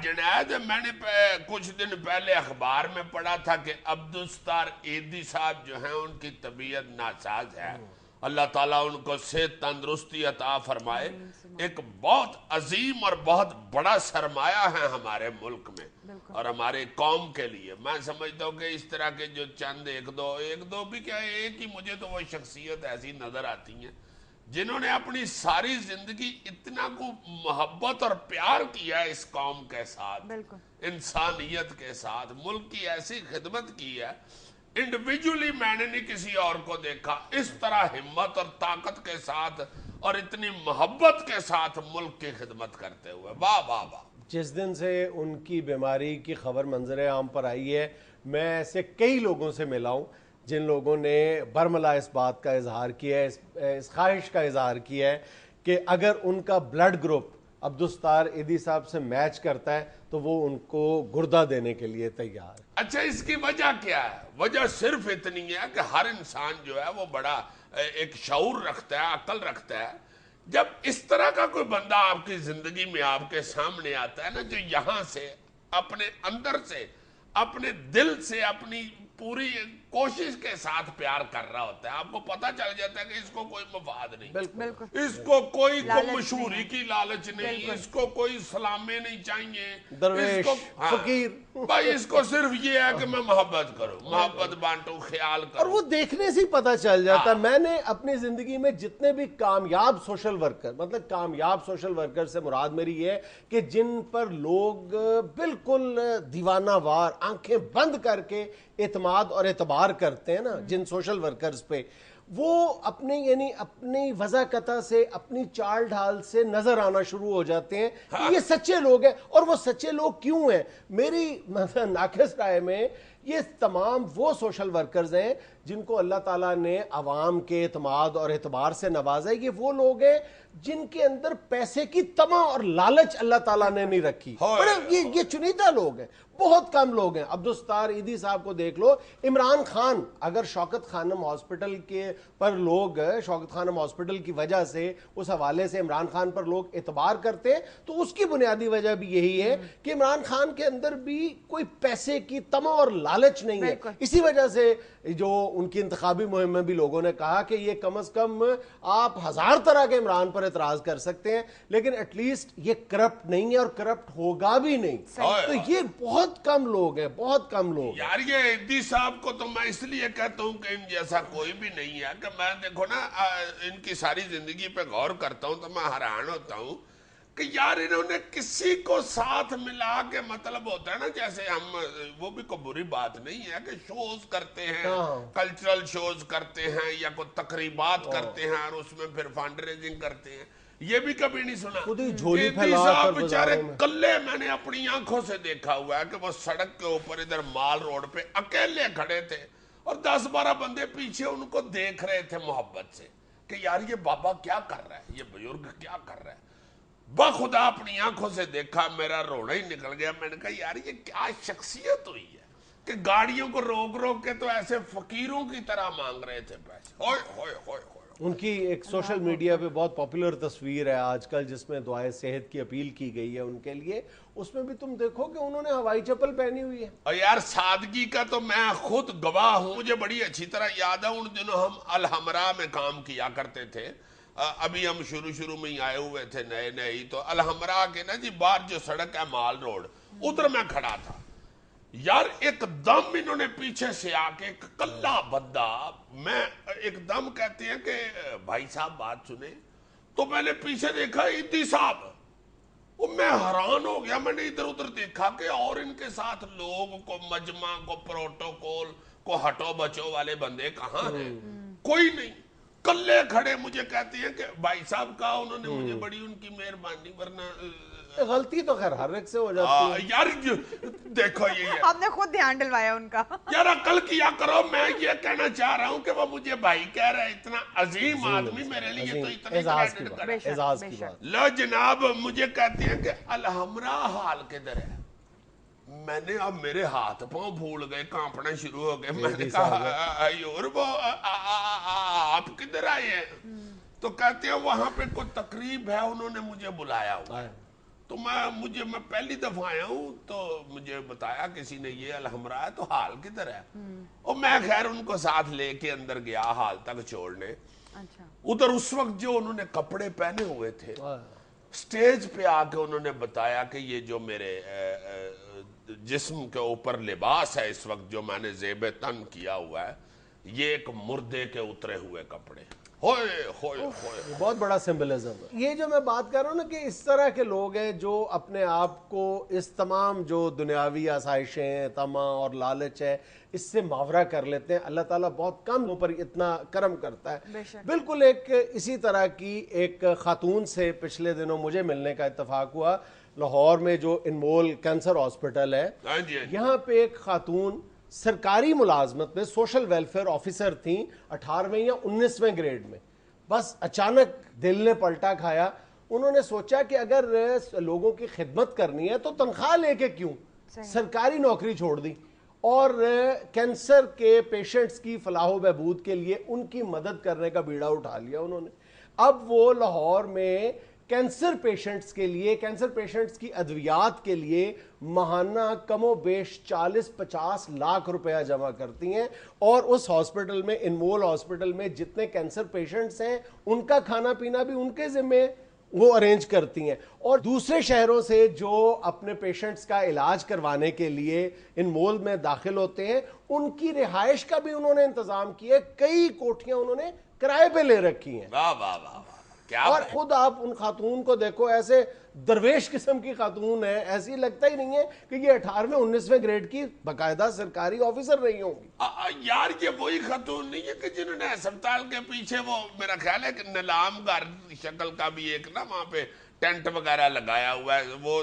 جنید میں نے کچھ دن پہلے اخبار میں پڑھا تھا کہ عبدالستار ایدی صاحب جو ہیں ان کی طبیعت ناساز ہے، اللہ تعالیٰ ان کو صحت تندرستی عطا فرمائے. ایک بہت عظیم اور بہت بڑا سرمایہ ہے ہمارے ملک میں اور ہمارے قوم کے لیے. میں سمجھتا ہوں کہ اس طرح کے جو چند ایک دو بھی کیا ہے، ایک ہی مجھے تو وہ شخصیت ایسی نظر آتی ہیں جنہوں نے اپنی ساری زندگی اتنا کو محبت اور پیار کیا اس قوم کے ساتھ، انسانیت کے ساتھ، ملک کی ایسی خدمت کی ہے. انڈیویجولی میں نے نہیں کسی اور کو دیکھا اس طرح ہمت اور طاقت کے ساتھ اور اتنی محبت کے ساتھ ملک کی خدمت کرتے ہوئے. واہ واہ واہ. جس دن سے ان کی بیماری کی خبر منظر عام پر آئی ہے، میں ایسے کئی لوگوں سے ملا ہوں جن لوگوں نے برملا اس بات کا اظہار کیا ہے، اس خواہش کا اظہار کیا ہے کہ اگر ان کا بلڈ گروپ عبدالستار ایدی صاحب سے میچ کرتا ہے تو وہ ان کو گردہ دینے کے لیے تیار ہے. اچھا اس کی وجہ کیا ہے؟ وجہ صرف اتنی ہے کہ ہر انسان جو ہے وہ بڑا ایک شعور رکھتا ہے، عقل رکھتا ہے. جب اس طرح کا کوئی بندہ آپ کی زندگی میں آپ کے سامنے آتا ہے نا، جو یہاں سے اپنے اندر سے اپنے دل سے اپنی پوری کوشش کے ساتھ پیار کر رہا ہوتا ہے، آپ کو پتہ چل جاتا ہے کہ اس کو کوئی مفاد نہیں، اس کو کوئی مشہوری کی لالچ نہیں، اس کو کوئی سلامے نہیں چاہیے، درویش فقیر، بھائی اس کو صرف یہ ہے کہ میں محبت کروں، محبت بانٹوں، خیال کروں. اور وہ دیکھنے سے ہی پتہ چل جاتا ہے. میں نے اپنی زندگی میں جتنے بھی کامیاب سوشل ورکر، مطلب کامیاب سوشل ورکر سے مراد میری یہ ہے کہ جن پر لوگ بالکل دیوانہ وار آنکھیں بند کر کے اعتماد اور اعتبار کرتے ہیں نا، جن سوشل ورکرز پہ، وہ اپنے یعنی اپنی وضاقتہ سے، اپنی چال ڈھال سے نظر آنا شروع ہو جاتے ہیں کہ یہ سچے لوگ ہیں. اور وہ سچے لوگ کیوں ہیں؟ میری ناقص رائے میں یہ تمام وہ سوشل ورکرز ہیں جن کو اللہ تعالیٰ نے عوام کے اعتماد اور اعتبار سے نوازا ہے. یہ وہ لوگ ہیں جن کے اندر پیسے کی طمع اور لالچ اللہ تعالیٰ نے نہیں رکھی. یہ چنیدہ لوگ ہیں، بہت کم لوگ ہیں. عبدالستار ایدی صاحب کو دیکھ لو. عمران خان، اگر شوکت خانم ہاسپٹل کے پر لوگ شوکت خانم ہاسپٹل کی وجہ سے اس حوالے سے عمران خان پر لوگ اعتبار کرتے ہیں تو اس کی بنیادی وجہ بھی یہی ہے کہ عمران خان کے اندر بھی کوئی پیسے کی طمع اور لالچ نہیں ہے. اسی وجہ سے جو ان کی انتخابی مہم میں بھی لوگوں نے کہا کہ یہ کم از کم آپ 1000 طرح کے عمران پر اعتراض کر سکتے ہیں لیکن ایٹ لیسٹ یہ کرپٹ نہیں ہے اور کرپٹ ہوگا بھی نہیں. تو یہ بہت کم لوگ ہیں، بہت کم لوگ. یار یہ ایدی صاحب کو تو میں اس لیے کہتا ہوں کہ ان جیسا کوئی بھی نہیں ہے. کہ میں دیکھو نا ان کی ساری زندگی پہ غور کرتا ہوں تو میں حیران ہوتا ہوں کہ یار انہوں نے کسی کو ساتھ ملا کے، مطلب ہوتا ہے نا جیسے ہم، وہ بھی کوئی بری بات نہیں ہے کہ شوز کرتے ہیں، کلچرل شوز کرتے ہیں یا کوئی تقریبات کرتے ہیں اور اس میں پھر فنڈ ریزنگ کرتے ہیں. یہ بھی کبھی نہیں سنا. ایدی صاحب بیچارے کلے میں نے اپنی آنکھوں سے دیکھا ہوا ہے کہ وہ سڑک کے اوپر ادھر مال روڈ پہ اکیلے کھڑے تھے اور 10-12 بندے پیچھے ان کو دیکھ رہے تھے محبت سے کہ یار یہ بابا کیا کر رہا ہے، یہ بزرگ کیا کر رہا ہے. بخدا اپنی آنکھوں سے دیکھا، میرا رونا ہی نکل گیا. میں نے کہا یار یہ کیا شخصیت ہوئی ہے کہ گاڑیوں کو روک روک کے تو ایسے فقیروں کی طرح مانگ رہے تھے پیسے. ہوئے ہوئے ہوئے ہوئے. ان کی ایک سوشل میڈیا پہ بہت پاپولر تصویر ہے آج کل جس میں دعائے صحت کی اپیل کی گئی ہے ان کے لیے. اس میں بھی تم دیکھو کہ انہوں نے ہوائی چپل پہنی ہوئی ہے. اور یار سادگی کا تو میں خود گواہ ہوں. مجھے بڑی اچھی طرح یاد ہے ان دنوں ہم الحمرا میں کام کیا کرتے تھے. ابھی ہم شروع میں ہی آئے ہوئے تھے نئے ہی. تو الحمرا کے نا جی باہر جو سڑک ہے مال روڈ، ادھر میں کھڑا تھا. یار ایک دم انہوں نے پیچھے سے آ کے ایک کلا بندہ، میں ایک دم کہتے ہیں کہ بھائی صاحب بات سنیں. تو میں نے پیچھے دیکھا ایدی صاحب. میں حیران ہو گیا. میں نے ادھر ادھر دیکھا کہ اور ان کے ساتھ لوگ کو مجمع کو پروٹوکول کو ہٹو بچو والے بندے کہاں ہیں؟ کوئی نہیں، کلے کھڑے. مجھے کہتے ہیں کہ بھائی صاحب کہا انہوں نے مجھے، بڑی ان کی مہربانی، ورنہ غلطی تو خیر ہر ایک سے ہو جاتی ہے. یار دیکھو یہ آپ نے خود دھیان ڈلوایا ان کا. یار عقل کیا کرو. میں یہ کہنا چاہ رہا ہوں کہ وہ مجھے بھائی کہہ رہے ہیں. اتنا عظیم آدمی میرے لیے تو اتنا اعزاز کی بات. لو جناب مجھے کہتے ہیں کہ الحمرا حال کدھر ہے. میں نے اب میرے ہاتھ پاؤں پھول گئے، کانپنا شروع ہو گئے. میں نے کہا یور وہ آپ کدھر آئے ہیں؟ تو کہتے ہیں وہاں پہ کوئی تقریب ہے، انہوں نے مجھے بلایا ہوا ہے. تو میں پہلی دفعہ آیا ہوں تو مجھے بتایا کسی نے یہ الحمرا ہے تو حال کدھر ہے، اور میں خیر ان کو ساتھ لے کے اندر گیا حال تک چھوڑنے. اچھا ادھر اس وقت جو انہوں نے کپڑے پہنے ہوئے تھے سٹیج پہ آ کے انہوں نے بتایا کہ یہ جو میرے جسم کے اوپر لباس ہے اس وقت جو میں نے زیب تن کیا ہوا ہے یہ ایک مردے کے اترے ہوئے کپڑے. ہوئے ہوئے ہوئے بہت بڑا سمبلزم ہے یہ جو میں بات کر رہا ہوں نا کہ اس طرح کے لوگ ہیں جو اپنے آپ کو اس تمام جو دنیاوی آسائشیں طمع اور لالچ ہے اس سے ماورا کر لیتے ہیں. اللہ تعالیٰ بہت کم اوپر اتنا کرم کرتا ہے. بالکل ایک اسی طرح کی ایک خاتون سے پچھلے دنوں مجھے ملنے کا اتفاق ہوا لاہور میں جو انمول کینسر ہاسپٹل ہے. یہاں پہ ایک خاتون سرکاری ملازمت میں سوشل ویلفیئر آفیسر تھیں 18ویں یا 19ویں گریڈ میں. بس اچانک دل نے پلٹا کھایا. انہوں نے سوچا کہ اگر لوگوں کی خدمت کرنی ہے تو تنخواہ لے کے کیوں, سرکاری نوکری چھوڑ دی اور کینسر کے پیشنٹس کی فلاح و بہبود کے لیے ان کی مدد کرنے کا بیڑا اٹھا لیا انہوں نے. اب وہ لاہور میں کینسر پیشنٹس کے لیے, کینسر پیشنٹس کی ادویات کے لیے ماہانہ کم و بیش 40-50 لاکھ روپیہ جمع کرتی ہیں, اور اس ہاسپٹل میں انمول ہاسپٹل میں جتنے کینسر پیشنٹس ہیں ان کا کھانا پینا بھی ان کے ذمہ وہ ارینج کرتی ہیں. اور دوسرے شہروں سے جو اپنے پیشنٹس کا علاج کروانے کے لیے انمول میں داخل ہوتے ہیں ان کی رہائش کا بھی انہوں نے انتظام کیا. کئی کوٹھیاں انہوں نے کرائے پہ لے رکھی ہیں. واہ واہ واہ. اور خود آپ ان خاتون کو دیکھو, ایسے درویش قسم کی خاتون ہے, ایسی لگتا ہی نہیں ہے کہ یہ 18ویں 19ویں گریڈ کی باقاعدہ سرکاری آفیسر رہی ہوں گی. یار یہ وہی خاتون نہیں ہے کہ جنہوں نے اسپتال کے پیچھے وہ میرا خیال ہے کہ نیلام گھر شکل کا بھی ایک نا وہاں پہ ٹینٹ وغیرہ لگایا ہوا ہے, وہ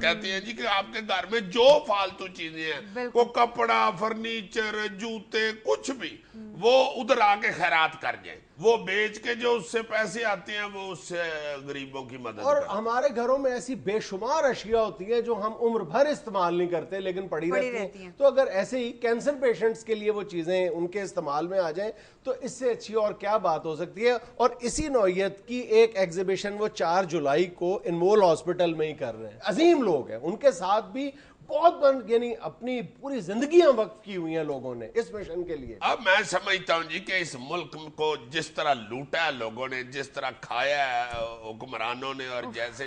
کہتی ہیں جی کہ آپ کے گھر میں جو فالتو چیزیں ہیں وہ کپڑا فرنیچر جوتے کچھ بھی وہ ادھر آ کے خیرات کر جائیں, وہ بیچ کے جو اس سے پیسے آتے ہیں وہ اس سے غریبوں کی مدد اور ہمارے گھروں میں ایسی بے شمار اشیاء ہوتی ہیں جو ہم عمر بھر استعمال نہیں کرتے لیکن پڑی رہتی ہیں. تو اگر ایسے ہی کینسر پیشنٹس کے لیے وہ چیزیں ان کے استعمال میں آ جائیں تو اس سے اچھی اور کیا بات ہو سکتی ہے. اور اسی نوعیت کی ایک ایگزیبیشن وہ 4 جولائی کو انمول ہاسپٹل میں ہی کر رہے ہیں. عظیم لوگ ہیں, ان کے ساتھ بھی بہت یعنی اپنی پوری زندگیاں وقف کی ہوئی ہیں لوگوں نے اس مشن کے لیے. اب میں سمجھتا ہوں جی کہ اس ملک کو جس طرح لوٹا ہے لوگوں نے, جس طرح کھایا ہے حکمرانوں نے, اور جیسے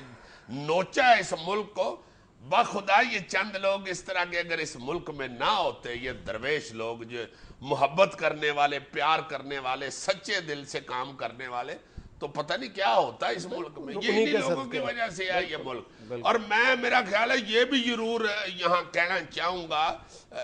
نوچا ہے اس ملک کو, بخدا یہ چند لوگ اس طرح کے اگر اس ملک میں نہ ہوتے, یہ درویش لوگ جو محبت کرنے والے, پیار کرنے والے, سچے دل سے کام کرنے والے, تو پتہ نہیں کیا ہوتا اس ملک میں. یہ انہی لوگوں کی وجہ سے ہے یہ ملک. اور میں میرا خیال ہے یہ بھی ضرور یہاں کہنا چاہوں گا,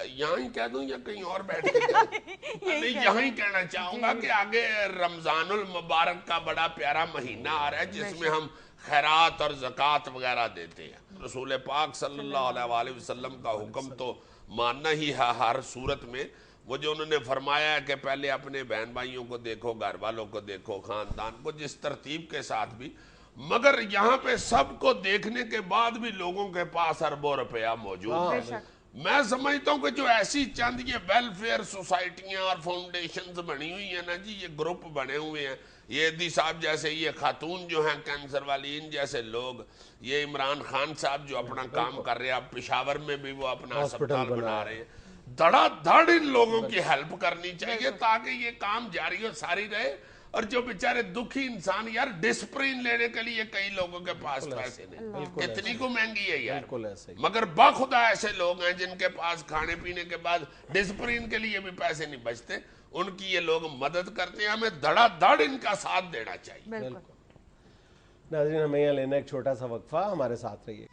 یہاں ہی کہہ دوں یا کہیں اور بیٹھ کے نہیں, یہاں ہی کہنا چاہوں گا کہ آگے رمضان المبارک کا بڑا پیارا مہینہ آ رہا ہے جس میں ہم خیرات اور زکوٰۃ وغیرہ دیتے ہیں. رسول پاک صلی اللہ علیہ وآلہ وسلم کا حکم تو ماننا ہی ہے ہر صورت میں. وہ جو انہوں نے فرمایا ہے کہ پہلے اپنے بہن بھائیوں کو دیکھو, گھر والوں کو دیکھو, خاندان کو, جس ترتیب کے ساتھ بھی, مگر یہاں پہ سب کو دیکھنے کے بعد بھی لوگوں کے پاس اربوں روپیہ موجود ہے. میں سمجھتا ہوں کہ جو ایسی چند یہ ویلفیئر سوسائٹیاں اور فاؤنڈیشنز بنی ہوئی ہیں نا جی, یہ گروپ بنے ہوئے ہیں, یہ دی صاحب جیسے یہ خاتون جو ہیں کینسر والی, ان جیسے لوگ, یہ عمران خان صاحب جو اپنا کام کر رہے ہیں, اب پشاور میں بھی وہ اپنا اسپتال بنا رہے ہیں, دھڑا دھڑ ان لوگوں کی ہیلپ کرنی چاہیے تاکہ یہ کام جاری اور ساری رہے. اور جو بیچارے دکھی انسان, یار ڈسپرین لینے کے لیے کئی لوگوں کے پاس پیسے نہیں, اتنی کو مہنگی ہے یار, مگر بخدا ایسے لوگ ہیں جن کے پاس کھانے پینے کے بعد ڈسپرین کے لیے بھی پیسے نہیں بچتے, ان کی یہ لوگ مدد کرتے ہیں. ہمیں دھڑا دھڑ ان کا ساتھ دینا چاہیے. ناظرین ہمیں یہاں لینا ایک چھوٹا سا وقفہ, ہمارے ساتھ رہیے.